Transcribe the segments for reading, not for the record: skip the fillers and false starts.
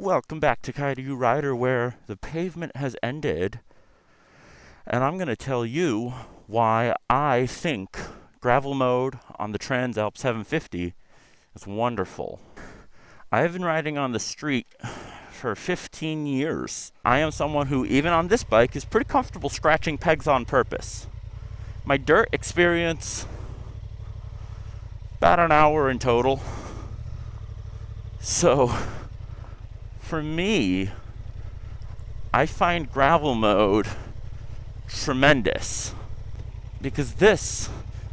Welcome back to Kaiju Rider, where the pavement has ended, and I'm going to tell you why I think gravel mode on the Transalp 750 is wonderful. I have been riding on the street for 15 years. I am someone who, even on this bike, is pretty comfortable scratching pegs on purpose. My dirt experience, about an hour in total. So, for me, I find gravel mode tremendous because this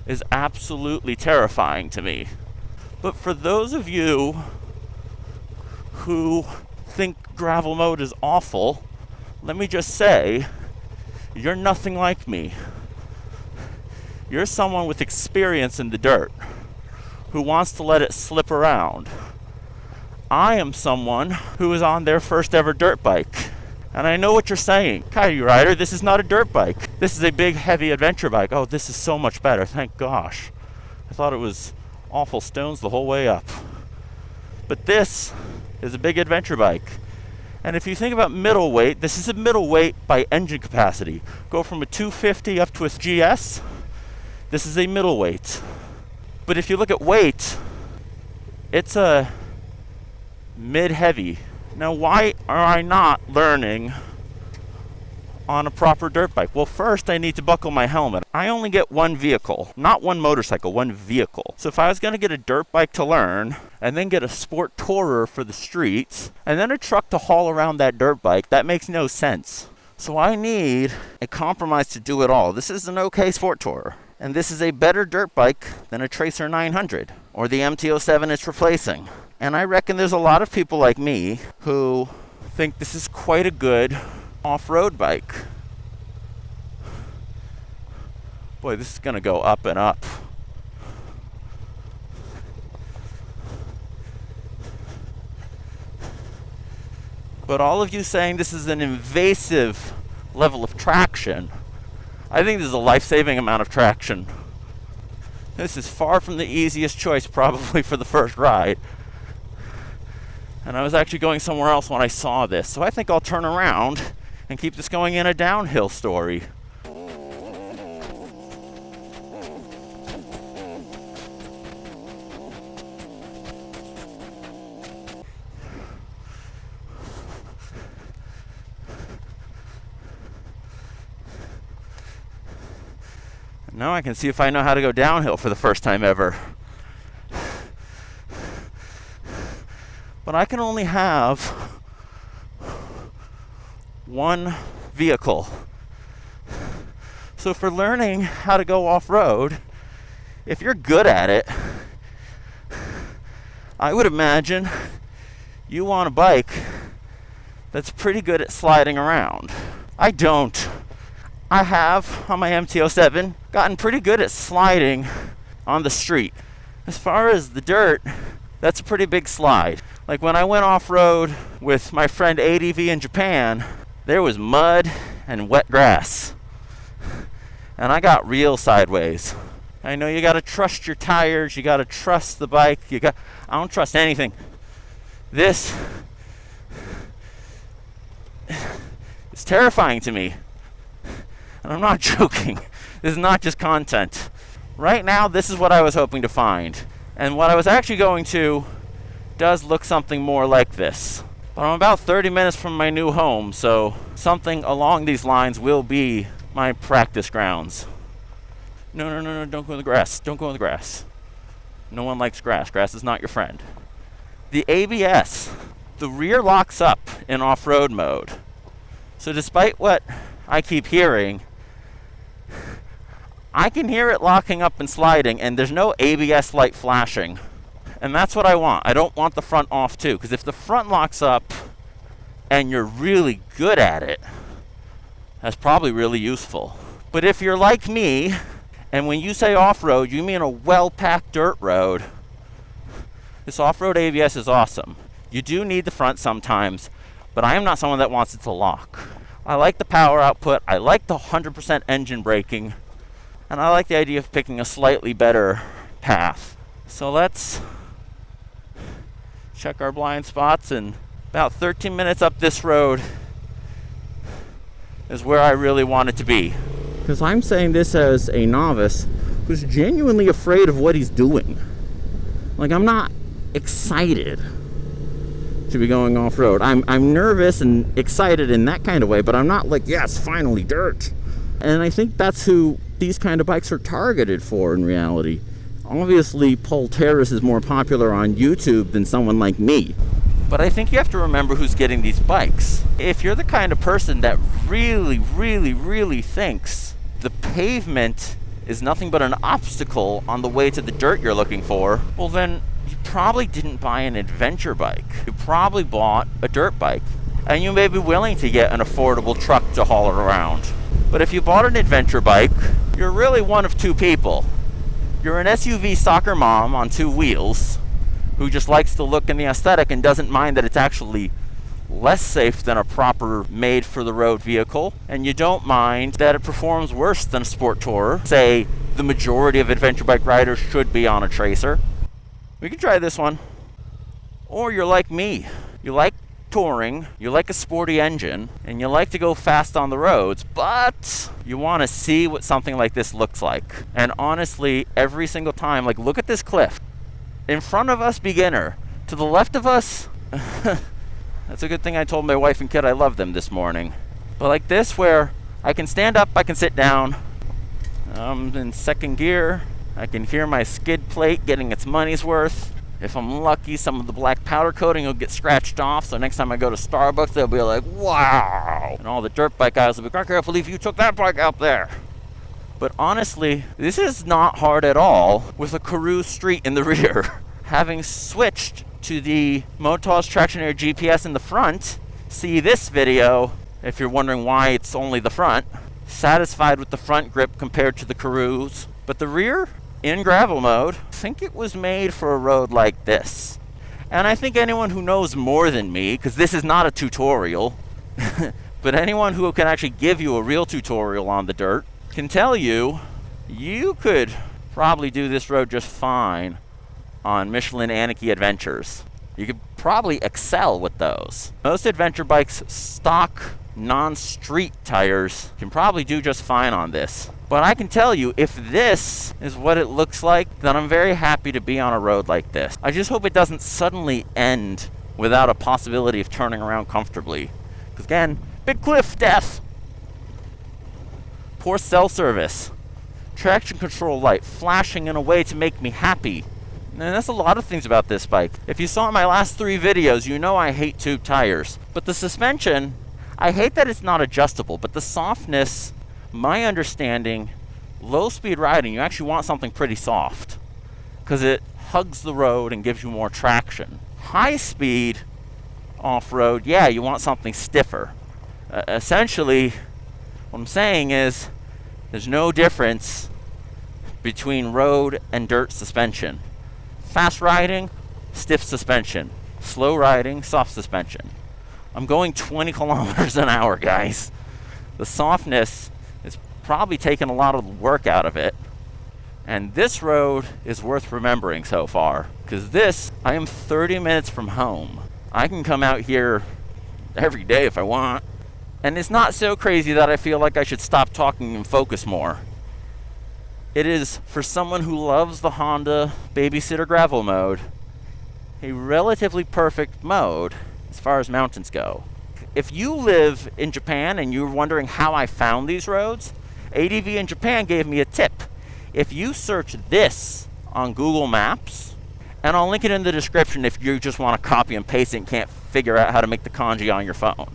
is absolutely terrifying to me. But for those of you who think gravel mode is awful, let me just say, you're nothing like me. You're someone with experience in the dirt who wants to let it slip around. I am someone who is on their first ever dirt bike. And I know what you're saying. Kaiju Rider, this is not a dirt bike. This is a big, heavy adventure bike. Oh, this is so much better, thank gosh. I thought it was awful stones the whole way up. But this is a big adventure bike. And if you think about middleweight, this is a middleweight by engine capacity. Go from a 250 up to a GS, this is a middleweight. But if you look at weight, it's a mid-heavy. Now, why are I not learning on a proper dirt bike? Well, first I need to buckle my helmet. I only get one vehicle, not one motorcycle, one vehicle. So if I was going to get a dirt bike to learn, and then get a sport tourer for the streets, and then a truck to haul around that dirt bike, that makes no sense. So I need a compromise to do it all. This is an okay sport tourer, and this is a better dirt bike than a Tracer 900, or the MT-07 it's replacing. And I reckon there's a lot of people like me who think this is quite a good off-road bike. Boy, this is going to go up and up. But all of you saying this is an invasive level of traction, I think this is a life-saving amount of traction. This is far from the easiest choice probably for the first ride. And I was actually going somewhere else when I saw this. So I think I'll turn around and keep this going in a downhill story. Now I can see if I know how to go downhill for the first time ever. But I can only have one vehicle. So for learning how to go off-road, if you're good at it, I would imagine you want a bike that's pretty good at sliding around. I don't. I have, on my MT-07, gotten pretty good at sliding on the street. As far as the dirt, that's a pretty big slide. Like when I went off-road with my friend ADV in Japan, there was mud and wet grass. And I got real sideways. I know you gotta trust your tires, you gotta trust the bike, I don't trust anything. This is terrifying to me. And I'm not joking. This is not just content. Right now, this is what I was hoping to find. And what I was actually going to does look something more like this. But I'm about 30 minutes from my new home, so something along these lines will be my practice grounds. No, don't go in the grass. Don't go in the grass. No one likes grass. Grass is not your friend. The ABS, the rear locks up in off-road mode. So despite what I keep hearing, I can hear it locking up and sliding, and there's no ABS light flashing. And that's what I want. I don't want the front off too, because if the front locks up and you're really good at it, that's probably really useful. But if you're like me, and when you say off-road, you mean a well-packed dirt road, this off-road ABS is awesome. You do need the front sometimes, but I am not someone that wants it to lock. I like the power output, I like the 100% engine braking, and I like the idea of picking a slightly better path. So let's check our blind spots and About 13 minutes up this road is where I really want it to be. Because I'm saying this as a novice who's genuinely afraid of what he's doing. Like, I'm not excited to be going off-road. I'm nervous and excited in that kind of way, but I'm not like, yes, finally dirt. And I think that's who these kind of bikes are targeted for in reality. Obviously, Paul Terrace is more popular on YouTube than someone like me. But I think you have to remember who's getting these bikes. If you're the kind of person that really, really, really thinks the pavement is nothing but an obstacle on the way to the dirt you're looking for, well then, you probably didn't buy an adventure bike. You probably bought a dirt bike. And you may be willing to get an affordable truck to haul it around. But if you bought an adventure bike, you're really one of two people. You're an SUV soccer mom on two wheels who just likes the look and the aesthetic and doesn't mind that it's actually less safe than a proper made-for-the-road vehicle. And you don't mind that it performs worse than a sport tourer. Say, the majority of adventure bike riders should be on a tracer. We can try this one. Or you're like me. You like touring, you like a sporty engine, and you like to go fast on the roads, but you want to see what something like this looks like. And honestly, every single time, like, look at this cliff. In front of us, beginner. To the left of us, that's a good thing I told my wife and kid I love them this morning. But like this, where I can stand up, I can sit down. I'm in second gear. I can hear my skid plate getting its money's worth. If I'm lucky, some of the black powder coating will get scratched off, so next time I go to Starbucks, they'll be like, wow! And all the dirt bike guys will be like, I can't believe you took that bike out there. But honestly, this is not hard at all with a Karoo Street in the rear. Having switched to the Motos Traction Air GPS in the front, see this video, if you're wondering why it's only the front. Satisfied with the front grip compared to the Karoos. But the rear, in gravel mode, I think it was made for a road like this. And I think anyone who knows more than me, because this is not a tutorial, but anyone who can actually give you a real tutorial on the dirt, can tell you, you could probably do this road just fine on Michelin Anarchy Adventures. You could probably excel with those. Most adventure bikes stock non-street tires can probably do just fine on this. But I can tell you, if this is what it looks like, then I'm very happy to be on a road like this. I just hope it doesn't suddenly end without a possibility of turning around comfortably. Because again, big cliff, death. Poor cell service. Traction control light flashing in a way to make me happy. And that's a lot of things about this bike. If you saw my last 3 videos, you know I hate tube tires. But the suspension, I hate that it's not adjustable, but the softness, my understanding, low speed riding, you actually want something pretty soft because it hugs the road and gives you more traction. High speed off-road, yeah, you want something stiffer. Essentially, what I'm saying is there's no difference between road and dirt suspension. Fast riding, stiff suspension. Slow riding, soft suspension. I'm going 20 kilometers an hour, guys. The softness is probably taking a lot of the work out of it. And this road is worth remembering so far, because this, I am 30 minutes from home. I can come out here every day if I want. And it's not so crazy that I feel like I should stop talking and focus more. It is, for someone who loves the Honda babysitter gravel mode, a relatively perfect mode as far as mountains go. If you live in Japan and you're wondering how I found these roads, ADV in Japan gave me a tip. If you search this on Google Maps, and I'll link it in the description if you just want to copy and paste it and can't figure out how to make the kanji on your phone.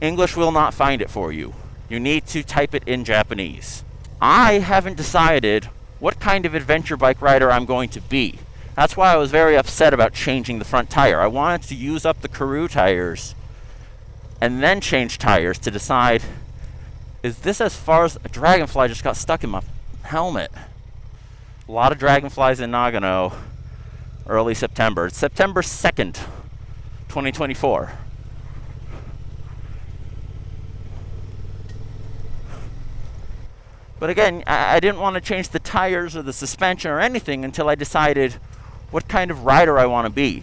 English will not find it for you. You need to type it in Japanese. I haven't decided what kind of adventure bike rider I'm going to be. That's why I was very upset about changing the front tire. I wanted to use up the Karoo tires and then change tires to decide, is this as far as a dragonfly just got stuck in my helmet? A lot of dragonflies in Nagano early September. It's September 2nd, 2024. But again, I didn't want to change the tires or the suspension or anything until I decided what kind of rider I want to be.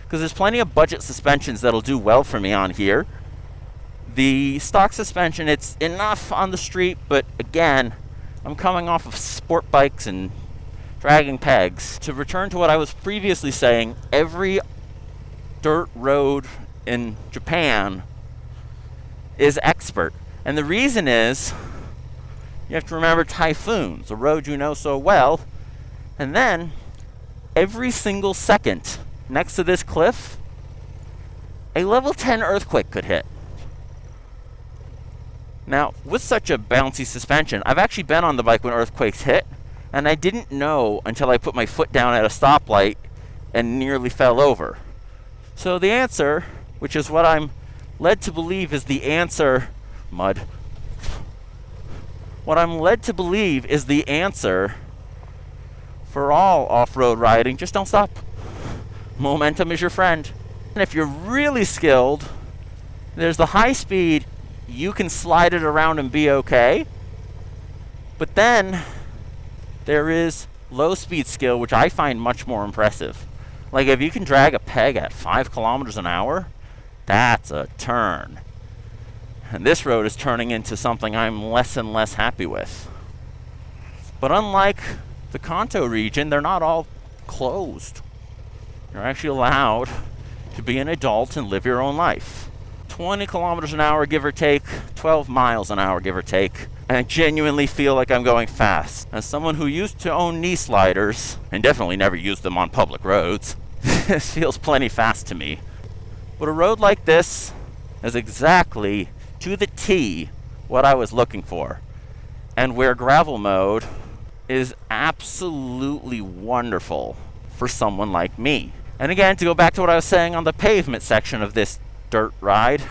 because there's plenty of budget suspensions that'll do well for me on here. The stock suspension, it's enough on the street, but again, I'm coming off of sport bikes and dragging pegs. To return to what I was previously saying, every dirt road in Japan is expert. And the reason is, you have to remember typhoons, a road you know so well, and then every single second next to this cliff, a level 10 earthquake could hit. Now, with such a bouncy suspension, I've actually been on the bike when earthquakes hit, and I didn't know until I put my foot down at a stoplight and nearly fell over. So the answer, which is what I'm led to believe is the answer, mud. What I'm led to believe is the answer for all off-road riding, just don't stop. Momentum is your friend. And if you're really skilled, there's the high speed, you can slide it around and be okay. But then there is low speed skill, which I find much more impressive. Like if you can drag a peg at 5 kilometers an hour, that's a turn. And this road is turning into something I'm less and less happy with. But unlike the Kanto region, they're not all closed. You're actually allowed to be an adult and live your own life. 20 kilometers an hour, give or take, 12 miles an hour, give or take. And I genuinely feel like I'm going fast. As someone who used to own knee sliders, and definitely never used them on public roads, this feels plenty fast to me. But a road like this is exactly, to the T, what I was looking for. And where gravel mode is absolutely wonderful for someone like me. And again, to go back to what I was saying on the pavement section of this dirt ride,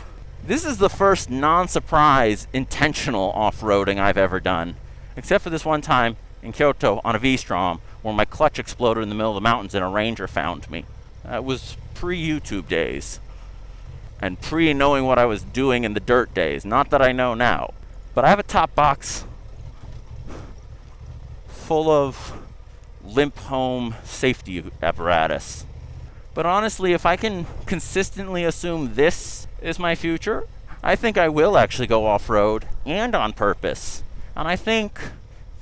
this is the first non-surprise intentional off-roading I've ever done, except for this one time in Kyoto on a V-Strom where my clutch exploded in the middle of the mountains and a ranger found me. That was pre-YouTube days and pre-knowing what I was doing in the dirt days. Not that I know now, but I have a top box full of limp home safety apparatus. But honestly, if I can consistently assume this is my future, I think I will actually go off-road, and on purpose. And I think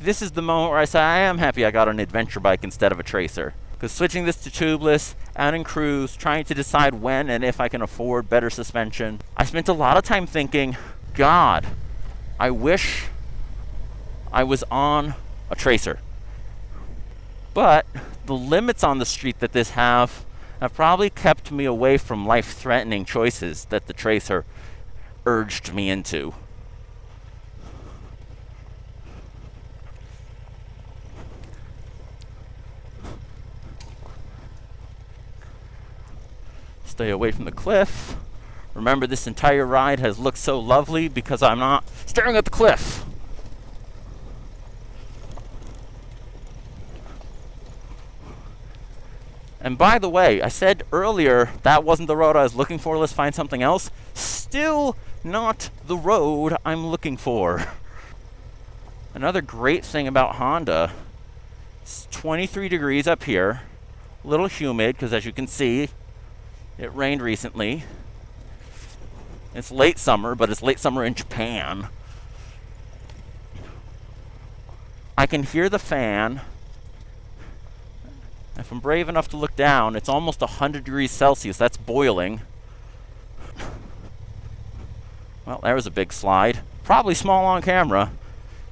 this is the moment where I say I am happy I got an adventure bike instead of a tracer. Because switching this to tubeless, adding cruise, trying to decide when and if I can afford better suspension, I spent a lot of time thinking, God, I wish I was on a tracer. But the limits on the street that this have probably kept me away from life-threatening choices that the tracer urged me into. Stay away from the cliff. Remember, this entire ride has looked so lovely because I'm not staring at the cliff. And by the way, I said earlier that wasn't the road I was looking for, let's find something else. Still not the road I'm looking for. Another great thing about Honda, it's 23 degrees up here, a little humid because as you can see, it rained recently. It's late summer, but it's late summer in Japan. I can hear the fan. If I'm brave enough to look down, it's almost 100 degrees Celsius. That's boiling. Well, there was a big slide. Probably small on camera.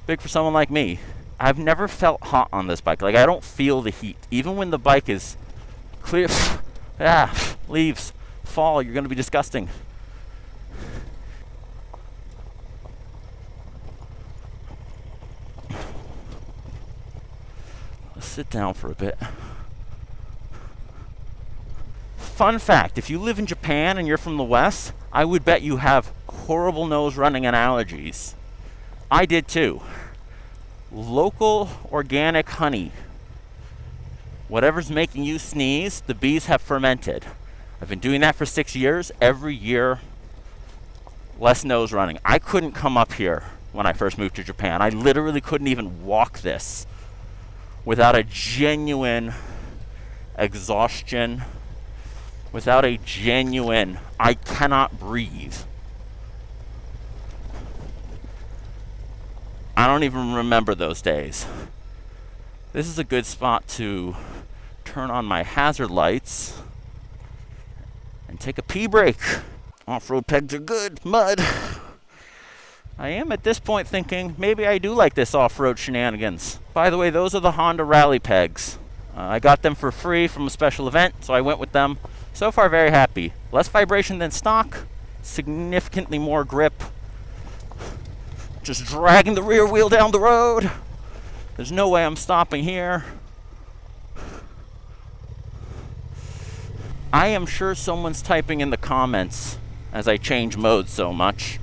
Big for someone like me. I've never felt hot on this bike. Like, I don't feel the heat. Even when the bike is clear. Leaves fall. You're going to be disgusting. Let's sit down for a bit. Fun fact, if you live in Japan and you're from the West, I would bet you have horrible nose running and allergies. I did too. Local organic honey. Whatever's making you sneeze, the bees have fermented. I've been doing that for 6 years. Every year, less nose running. I couldn't come up here when I first moved to Japan. I literally couldn't even walk this without a genuine exhaustion without a genuine, I cannot breathe. I don't even remember those days. This is a good spot to turn on my hazard lights and take a pee break. Off-road pegs are good. Mud. I am at this point thinking maybe I do like this off-road shenanigans. By the way, those are the Honda Rally pegs. I got them for free from a special event, so I went with them. So far, very happy. Less vibration than stock, significantly more grip. Just dragging the rear wheel down the road. There's no way I'm stopping here. I am sure someone's typing in the comments as I change modes so much.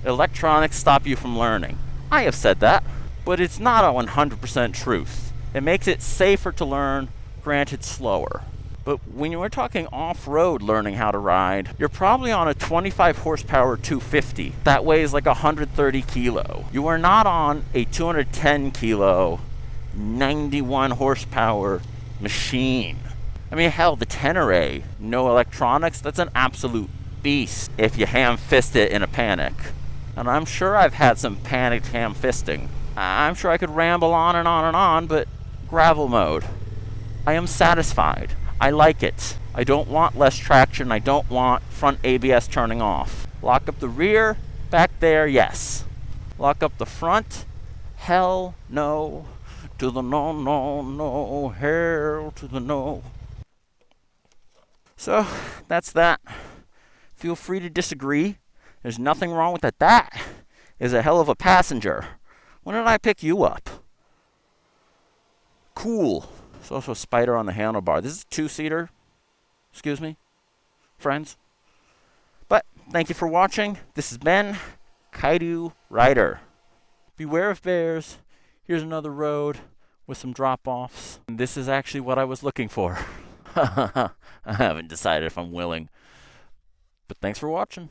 Electronics stop you from learning. I have said that, but it's not a 100% truth. It makes it safer to learn, granted slower. But when you're talking off-road learning how to ride, you're probably on a 25 horsepower 250. That weighs like 130 kilo. You are not on a 210 kilo, 91 horsepower machine. I mean, hell, the Tenere, no electronics, that's an absolute beast if you ham-fist it in a panic. And I'm sure I've had some panicked ham-fisting. I'm sure I could ramble on and on and on, but gravel mode. I am satisfied. I like it. I don't want less traction. I don't want front ABS turning off. Lock up the rear, back there, yes. Lock up the front, hell no. To the no, no, no, hell to the no. So, that's that. Feel free to disagree. There's nothing wrong with that. That is a hell of a passenger. When did I pick you up? Cool. There's also a spider on the handlebar. This is a two-seater. Excuse me, friends. But thank you for watching. This has been Kaidu Rider. Beware of bears. Here's another road with some drop-offs. And this is actually what I was looking for. I haven't decided if I'm willing. But thanks for watching.